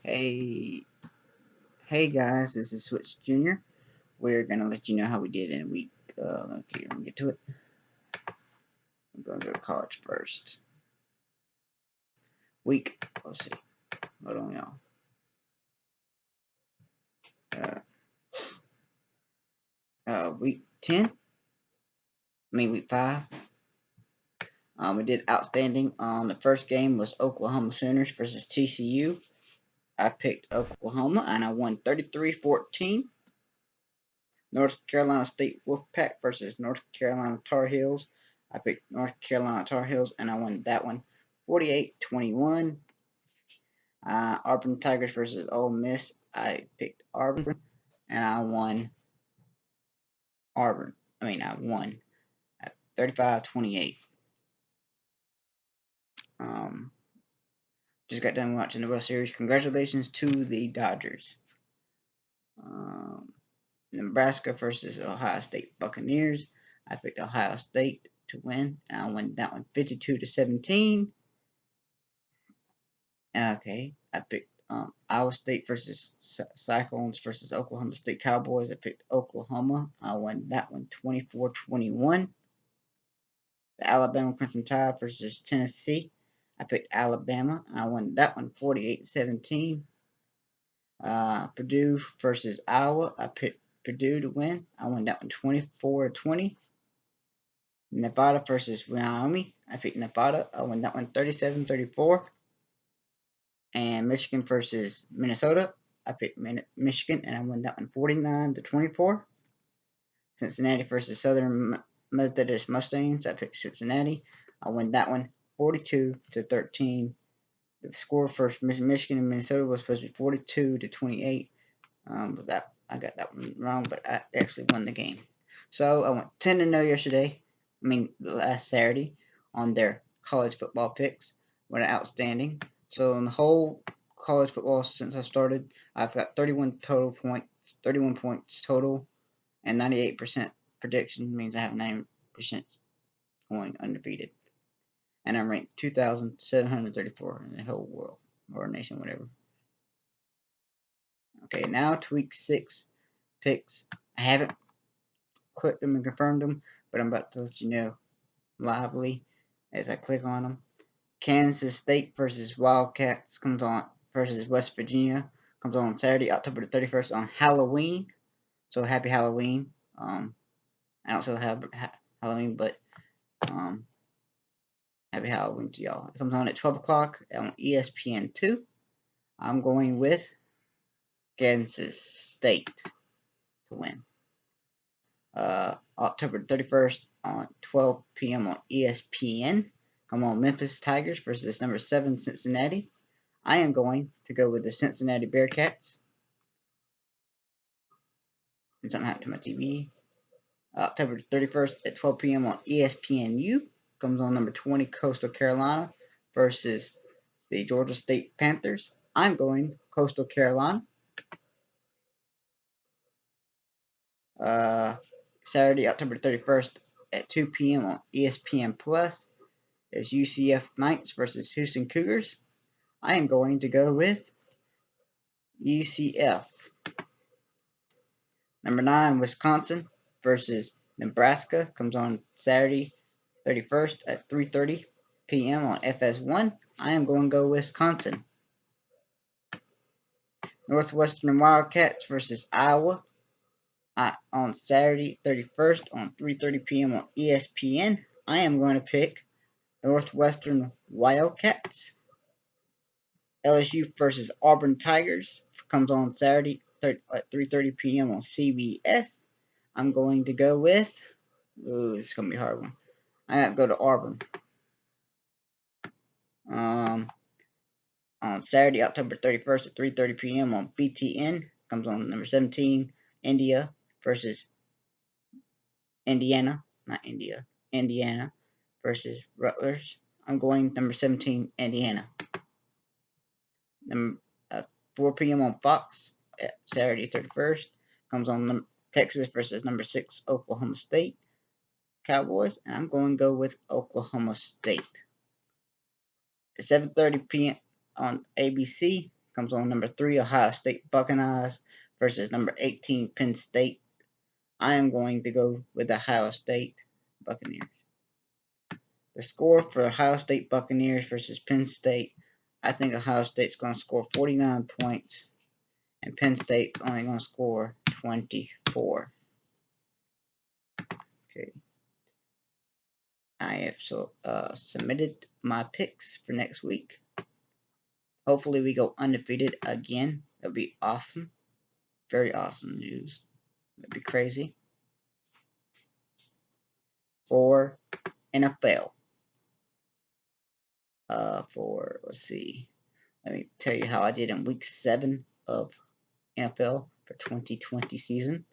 Hey, hey guys, this is Switch Junior. We're gonna let you know how we did in week. Okay, let me get to it. I'm gonna go to college first. Let's see. Hold on, y'all. Week 10. Week 5. We did outstanding. The first game was Oklahoma Sooners versus TCU. I picked Oklahoma and I won 33-14. North Carolina State Wolfpack versus North Carolina Tar Heels. I picked North Carolina Tar Heels and I won that one 48-21. Auburn Tigers versus Ole Miss. I picked Auburn and I won Auburn. I won at 35-28. Um, just got done watching the World Series. Congratulations to the Dodgers. Nebraska versus Ohio State Buccaneers. I picked Ohio State to win, and I won that one 52-17. Okay, I picked Iowa State versus Cyclones versus Oklahoma State Cowboys. I picked Oklahoma. I won that one 24-21. The Alabama Crimson Tide versus Tennessee. I picked Alabama. I won that one 48-17. Purdue versus Iowa. I picked Purdue to win. I won that one 24-20. Nevada versus Wyoming. I picked Nevada. I won that one 37-34. And Michigan versus Minnesota. I picked Michigan and I won that one 49-24. Cincinnati versus Southern Methodist Mustangs. I picked Cincinnati. I won that one 42-13. The score for Michigan and Minnesota was supposed to be 42-28. But that I got that one wrong, but I actually won the game. So I went 10-0 yesterday. Last Saturday on their college football picks. Went outstanding. So in the whole college football since I started, I've got 31 points total, and 98% prediction means I have 90% going undefeated. And I'm ranked 2,734 in the whole world, or nation, whatever. Okay, now to week 6 picks. I haven't clicked them and confirmed them, but I'm about to let you know lively as I click on them. Kansas State versus Wildcats comes on versus West Virginia comes on Saturday, October the 31st on Halloween. So happy Halloween. I don't still have Halloween, but happy Halloween to y'all. It comes on at 12 o'clock on ESPN2. I'm going with Kansas State to win. October 31st on 12 p.m. on ESPN. Come on, Memphis Tigers versus number 7 Cincinnati. I am going to go with the Cincinnati Bearcats. And something happened to my TV. October 31st at 12 p.m. on ESPNU. Comes on number 20 Coastal Carolina versus the Georgia State Panthers. I'm going Coastal Carolina. Saturday, October 31st at 2 p.m. on ESPN Plus is UCF Knights versus Houston Cougars. I am going to go with UCF. Number 9, Wisconsin versus Nebraska comes on Saturday, 31st at 3:30 p.m. on FS1. I am going to go Wisconsin. Northwestern Wildcats versus Iowa on Saturday, 31st on 3:30 p.m. on ESPN. I am going to pick Northwestern Wildcats. LSU versus Auburn Tigers comes on Saturday at 3:30 p.m. on CBS. I'm going to go with. Ooh, this is going to be a hard one. I have to go to Auburn. On Saturday, October 31st at 3:30 p.m. on BTN comes on number 17, India versus Indiana, not India, Indiana versus Rutgers. I'm going number 17, Indiana. Number 4 p.m. on Fox at Saturday 31st comes on Texas versus number 6, Oklahoma State Cowboys, and I'm going to go with Oklahoma State. At 7:30 p.m. on ABC comes on number 3, Ohio State Buckeyes versus number 18, Penn State. I am going to go with the Ohio State Buccaneers. The score for Ohio State Buccaneers versus Penn State, I think Ohio State's going to score 49 points, and Penn State's only going to score 24. Okay. I have submitted my picks for next week. Hopefully we go undefeated again. That'd be awesome. Very awesome news. That'd be crazy. For NFL. Let's see. Let me tell you how I did in week 7 of NFL for 2020 season.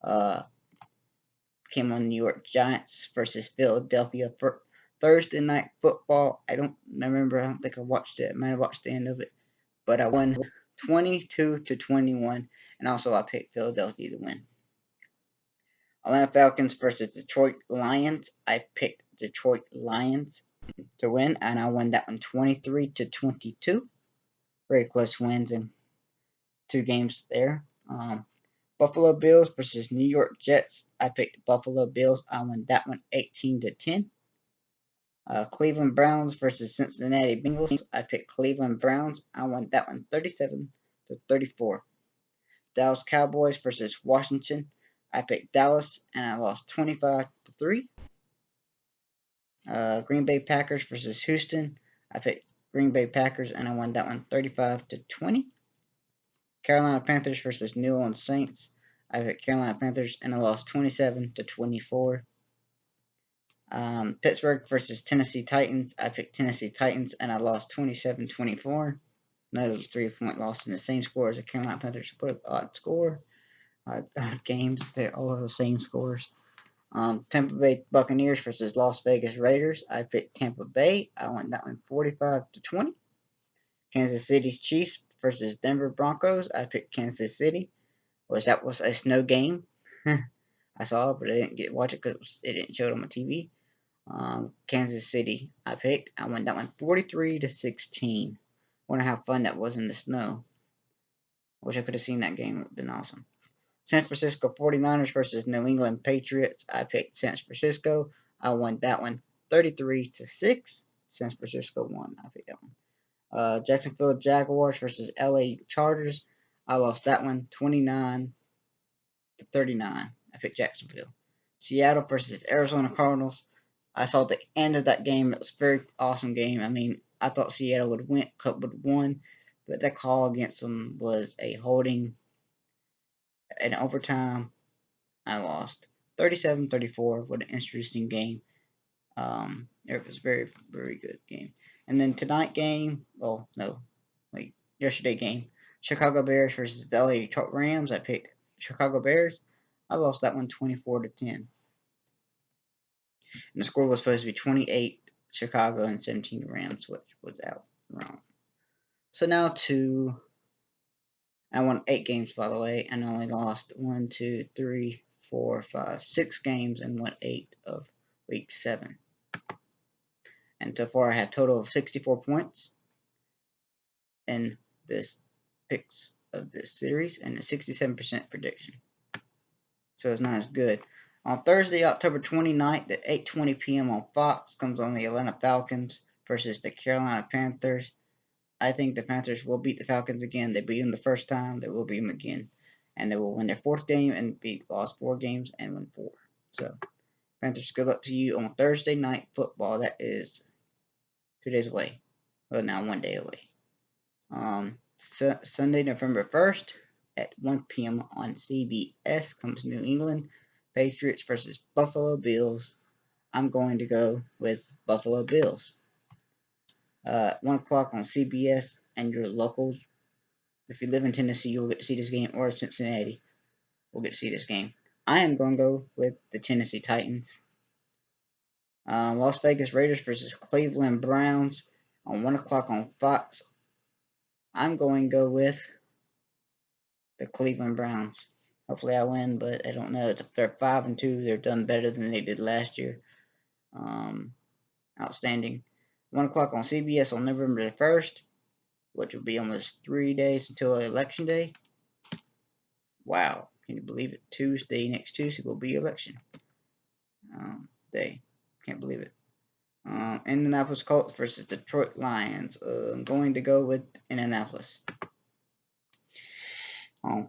Came on New York Giants versus Philadelphia for Thursday night football. I don't remember. I don't think I watched it. I might have watched the end of it. But I won 22-21. And also I picked Philadelphia to win. Atlanta Falcons versus Detroit Lions. I picked Detroit Lions to win, and I won that one 23-22. Very close wins in 2 games there. Buffalo Bills versus New York Jets. I picked Buffalo Bills. I won that one 18-10. Cleveland Browns versus Cincinnati Bengals. I picked Cleveland Browns. I won that one 37-34. Dallas Cowboys versus Washington. I picked Dallas, and I lost 25-3. Green Bay Packers versus Houston. I picked Green Bay Packers, and I won that one 35-20. Carolina Panthers versus New Orleans Saints. I picked Carolina Panthers, and I lost 27-24. Pittsburgh versus Tennessee Titans. I picked Tennessee Titans, and I lost 27-24. Another 3-point loss in the same score as the Carolina Panthers. What an odd score. Games, they're all the same scores. Tampa Bay Buccaneers versus Las Vegas Raiders. I picked Tampa Bay. I won that one 45-20. Kansas City Chiefs versus Denver Broncos. I picked Kansas City. That was a snow game. I saw it, but I didn't get to watch it because it didn't show it on my TV. Kansas City I picked. I won that one 43-16. Wonder how fun that was in the snow. I wish I could have seen that game. It would have been awesome. San Francisco 49ers versus New England Patriots. I picked San Francisco. I won that one 33-6. San Francisco won. I picked that one. Jacksonville Jaguars versus LA Chargers. I lost that one 29-39. I picked Jacksonville. Seattle versus Arizona Cardinals. I saw the end of that game. It was a very awesome game. I mean, I thought Seattle would win, would have won, but that call against them was a holding. In overtime, I lost 37-34. What an interesting game. It was a very, very good game. And then tonight game, yesterday game, Chicago Bears versus the LA Rams. I picked Chicago Bears. I lost that one 24-10. And the score was supposed to be 28 Chicago and 17 Rams, which was out wrong. So now I won 8 games, by the way, and only lost 1, 2, 3, 4, 5, 6 games and won 8 of week 7. And so far I have a total of 64 points in this picks of this series and a 67% prediction. So it's not as good. On Thursday, October 29th at 8:20 p.m. on Fox comes on the Atlanta Falcons versus the Carolina Panthers. I think the Panthers will beat the Falcons again. They beat them the first time. They will beat them again. And they will win their 4th game and lost 4 games and win 4. So, Panthers, good luck to you on Thursday night football. That is 2 days away. Well, now 1 day away. Sunday, November 1st at 1 p.m. on CBS comes New England Patriots versus Buffalo Bills. I'm going to go with Buffalo Bills. 1 o'clock on CBS and your local. If you live in Tennessee, you'll get to see this game, or Cincinnati, we'll get to see this game. I am going to go with the Tennessee Titans. Las Vegas Raiders versus Cleveland Browns on 1 o'clock on Fox. I'm going to go with the Cleveland Browns. Hopefully I win, but I don't know. They're 5-2. They're done better than they did last year. Outstanding. 1 o'clock on CBS on November the 1st. which will be almost 3 days until election day. Wow, can you believe it? Next Tuesday will be election day. Can't believe it. Indianapolis Colts versus Detroit Lions. I'm going to go with Indianapolis.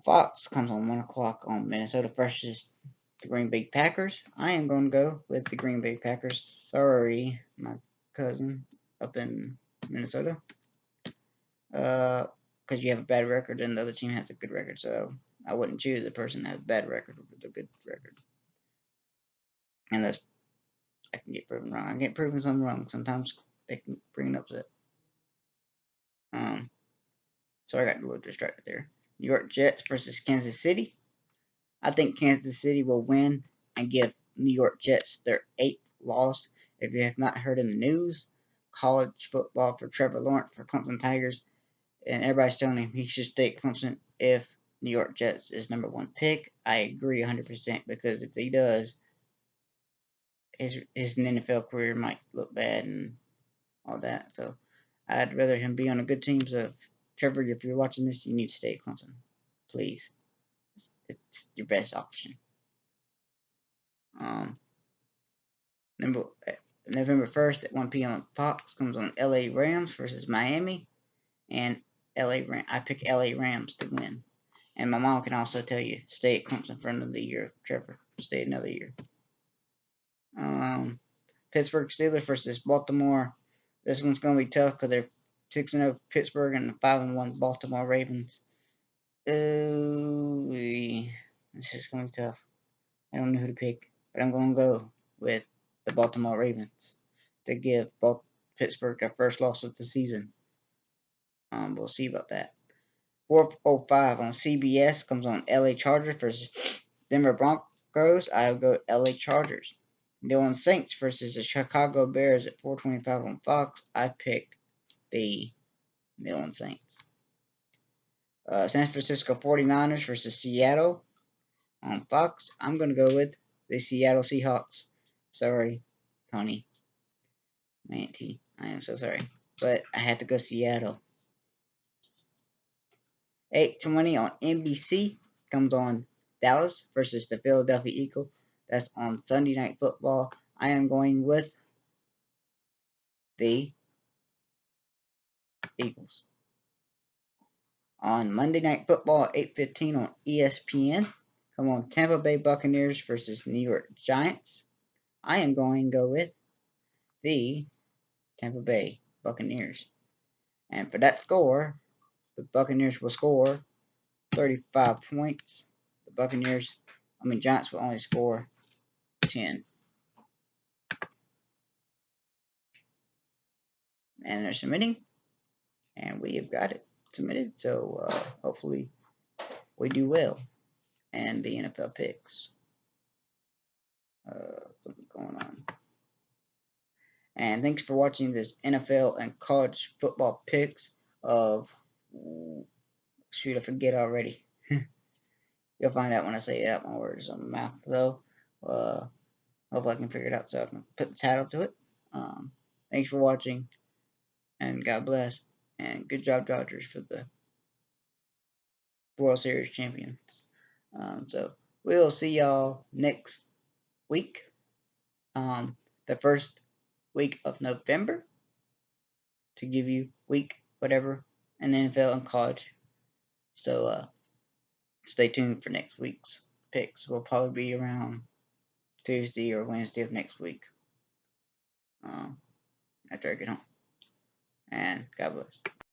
Fox comes on 1 o'clock on Minnesota versus the Green Bay Packers. I am going to go with the Green Bay Packers. Sorry, my cousin up in Minnesota. Because you have a bad record and the other team has a good record, so I wouldn't choose a person that has a bad record with a good record. Unless I can get proven wrong. I get proven something wrong. Sometimes they can bring an upset. So I got a little distracted there. New York Jets versus Kansas City. I think Kansas City will win and give New York Jets their 8th loss. If you have not heard in the news, college football for Trevor Lawrence for Clemson Tigers, and everybody's telling him he should stay at Clemson if New York Jets is number 1 pick. I agree 100% because if he does, his NFL career might look bad and all that. So I'd rather him be on a good team. So Trevor, if you're watching this, you need to stay at Clemson, please. It's your best option. November 1st at 1 p.m. on Fox comes on LA Rams versus Miami, and I pick LA Rams to win. And my mom can also tell you, stay at Clemson for another year, Trevor. Stay another year. Pittsburgh Steelers versus Baltimore. This one's going to be tough because they're 6-0 Pittsburgh and 5-1 Baltimore Ravens. This is going to be tough. I don't know who to pick, but I'm going to go with the Baltimore Ravens to give Pittsburgh their first loss of the season. We'll see about that. 4:05 on CBS comes on LA Chargers versus Denver Broncos. I'll go LA Chargers. New Orleans Saints versus the Chicago Bears at 4:25 on Fox. I pick the New Orleans Saints. San Francisco 49ers versus Seattle on Fox. I'm going to go with the Seattle Seahawks. Sorry, Tony Manti. I am so sorry. But I had to go Seattle. 8:20 on NBC comes on Dallas versus the Philadelphia Eagles. That's on Sunday Night Football. I am going with the Eagles. On Monday Night Football at 8:15 on ESPN, come on Tampa Bay Buccaneers versus New York Giants. I am going to go with the Tampa Bay Buccaneers. And for that score, the Buccaneers will score 35 points. The Giants will only score 10. And they're submitting, and we have got it submitted. So hopefully we do well. And the NFL picks. Something going on. And thanks for watching this NFL and college football picks of. Shoot, I forget already. You'll find out when I say it out my words on my mouth, though. Hopefully I can figure it out so I can put the title to it. Thanks for watching, and God bless. And good job, Dodgers, for the World Series champions. So we'll see y'all next week, the first week of November, to give you week whatever in the NFL and college. So stay tuned for next week's picks. Will probably be around Tuesday or Wednesday of next week. After I get home. And God bless.